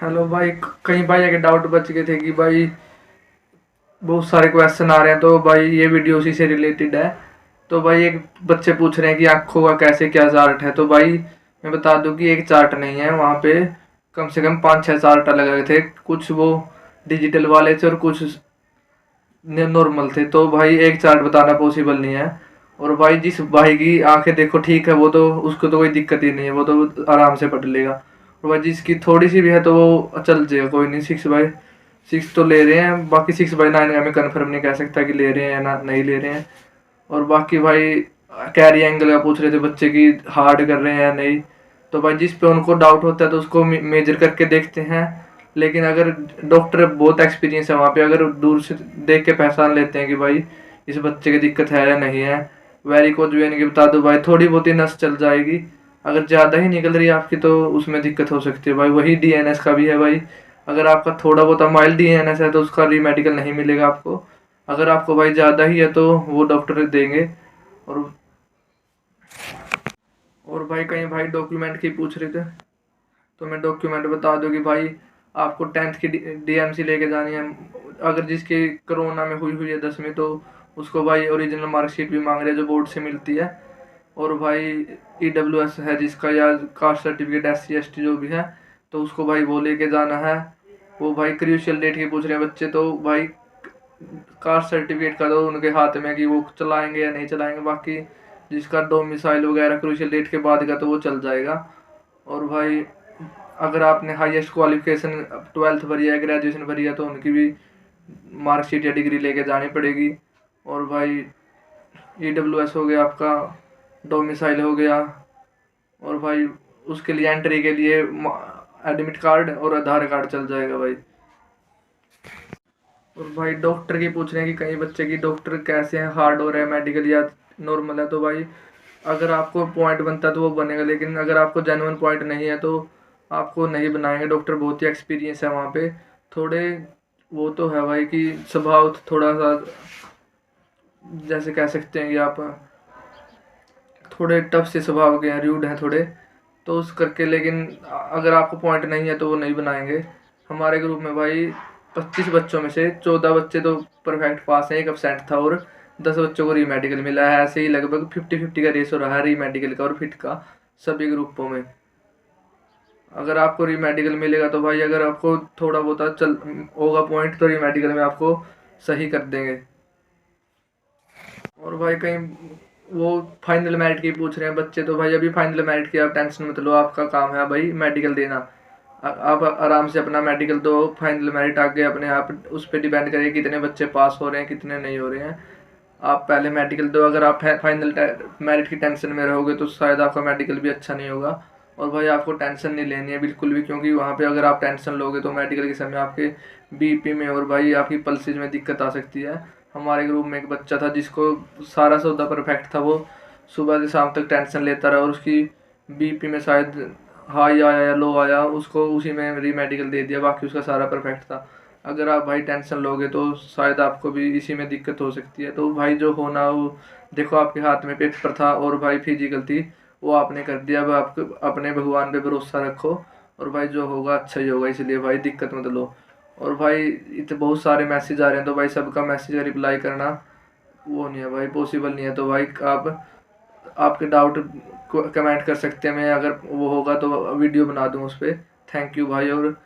Hello भाई, कहीं भाई अगर डाउट बच गए थे कि भाई बहुत सारे क्वेश्चन आ रहे हैं, तो भाई ये वीडियो उसी से रिलेटेड है। तो भाई एक बच्चे पूछ रहे हैं कि आंखों का कैसे क्या चार्ट है। तो भाई मैं बता दूं कि एक चार्ट नहीं है, वहाँ पे कम से कम 5-6 चार्ट अलग अलग थे। कुछ वो डिजिटल वाले थे और कुछ नॉर्मल थे। तो भाई एक चार्ट बताना पॉसिबल नहीं है। और भाई जिस भाई की आंखें देखो ठीक है, वो तो उसको तो कोई दिक्कत ही नहीं है, वो तो आराम से पढ़ लेगा। और भाई जिसकी थोड़ी सी भी है तो वो चल जाएगा, कोई नहीं। 6/6 तो ले रहे हैं, बाकी 6/9 हमें कन्फर्म नहीं कह सकता कि ले रहे हैं या ना नहीं ले रहे हैं। और बाकी भाई कैरी एंगल का पूछ रहे थे बच्चे की, हार्ड कर रहे हैं या नहीं। तो भाई जिस पे उनको डाउट होता है तो उसको मेजर करके देखते हैं। लेकिन अगर डॉक्टर बहुत एक्सपीरियंस है वहाँ पे, अगर दूर से देख के पहचान लेते हैं कि भाई इस बच्चे की दिक्कत है या नहीं है। वेरिकोज वेन की बता दो भाई, थोड़ी बहुत ही नस चल जाएगी। अगर ज़्यादा ही निकल रही है आपकी तो उसमें दिक्कत हो सकती है भाई। वही डीएनएस का भी है भाई, अगर आपका थोड़ा बहुत माइल्ड डीएनएस है तो उसका रीमेडिकल नहीं मिलेगा आपको। अगर आपको भाई ज़्यादा ही है तो वो डॉक्टर देंगे। और और भाई कहीं भाई डॉक्यूमेंट की पूछ रहे थे, तो मैं डॉक्यूमेंट बता दूँ कि भाई आपको 10th की डीएमसी लेके जानी है। अगर जिसकी कोरोना में हुई हुई है 10वीं, तो उसको भाई ओरिजिनल मार्कशीट भी मांग रहे हैं जो बोर्ड से मिलती है। और भाई ईडब्ल्यूएस है जिसका, या कास्ट सर्टिफिकेट SC ST जो भी है, तो उसको भाई वो लेके जाना है। वो भाई क्रूशियल डेट की पूछ रहे हैं बच्चे, तो भाई कास्ट सर्टिफिकेट का तो उनके हाथ में कि वो चलाएंगे या नहीं चलाएंगे। बाकी जिसका डोमिसाइल वगैरह क्रूशियल डेट के बाद का तो वो चल जाएगा। और भाई अगर आपने हाईएस्ट क्वालिफिकेशन 12th भरी है, ग्रेजुएशन भरी है, तो उनकी भी मार्कशीट या डिग्री लेके जानी पड़ेगी। और भाई EWS हो गया आपका, डोमिसाइल हो गया। और भाई उसके लिए एंट्री के लिए एडमिट कार्ड और आधार कार्ड चल जाएगा भाई। और भाई डॉक्टर की पूछ रहे हैं कि कई बच्चे की डॉक्टर कैसे हैं, हार्ड हो रहा है मेडिकल या नॉर्मल है। तो भाई अगर आपको पॉइंट बनता है तो वो बनेगा, लेकिन अगर आपको जेन्युइन पॉइंट नहीं है तो आपको नहीं बनाएंगे। डॉक्टर बहुत ही एक्सपीरियंस है वहाँ पे। थोड़े वो तो है भाई कि स्वभाव थोड़ा सा, जैसे कह सकते हैं कि आप थोड़े टफ से स्वभाव के हैं, र्यूड हैं थोड़े, तो उस करके। लेकिन अगर आपको पॉइंट नहीं है तो वो नहीं बनाएंगे। हमारे ग्रुप में भाई 25 बच्चों में से 14 बच्चे तो परफेक्ट पास हैं, 1 absent था, और 10 बच्चों को रीमेडिकल मिला है। ऐसे ही लगभग 50-50 का रेस हो रहा है रीमेडिकल का और फिट का सभी ग्रुपों में। अगर आपको रीमेडिकल मिलेगा तो भाई, अगर आपको थोड़ा बहुत चल होगा पॉइंट, तो रीमेडिकल में आपको सही कर देंगे। और भाई कहीं वो फाइनल मेरिट की पूछ रहे हैं बच्चे, तो भाई अभी फाइनल मेरिट की आप टेंशन मत लो, आपका काम है भाई मेडिकल देना। आप आराम से अपना मेडिकल दो, फाइनल मेरिट आगे अपने आप उस पर डिपेंड करेगा कितने बच्चे पास हो रहे हैं कितने नहीं हो रहे हैं। आप पहले मेडिकल दो, अगर आप फाइनल मेरिट की टेंशन में रहोगे तो शायद आपका मेडिकल भी अच्छा नहीं होगा। और भाई आपको टेंशन नहीं लेनी है बिल्कुल भी, क्योंकि वहाँ पे अगर आप टेंशन लोगे तो मेडिकल के समय आपके BP में और भाई आपकी पल्सेज में दिक्कत आ सकती है। हमारे ग्रुप में एक बच्चा था जिसको सारा सौदा परफेक्ट था, वो सुबह से शाम तक टेंशन लेता रहा और उसकी BP में शायद हाई आया या लो आया, उसको उसी में रीमेडिकल दे दिया, बाकी उसका सारा परफेक्ट था। अगर आप भाई टेंशन लोगे तो शायद आपको भी इसी में दिक्कत हो सकती है। तो भाई जो होना वो देखो, आपके हाथ में पेपर था और भाई फिजिकल थी, वो आपने कर दिया। अब आप अपने भगवान पे भरोसा रखो और भाई जो होगा अच्छा ही होगा, इसलिए भाई दिक्कत मत लो। और भाई इतने बहुत सारे मैसेज आ रहे हैं, तो भाई सबका मैसेज का रिप्लाई करना वो नहीं है भाई, पॉसिबल नहीं है। तो भाई आप आपके डाउट को कमेंट कर सकते हैं, मैं अगर वो होगा तो वीडियो बना दूँ उस पर। थैंक यू भाई। और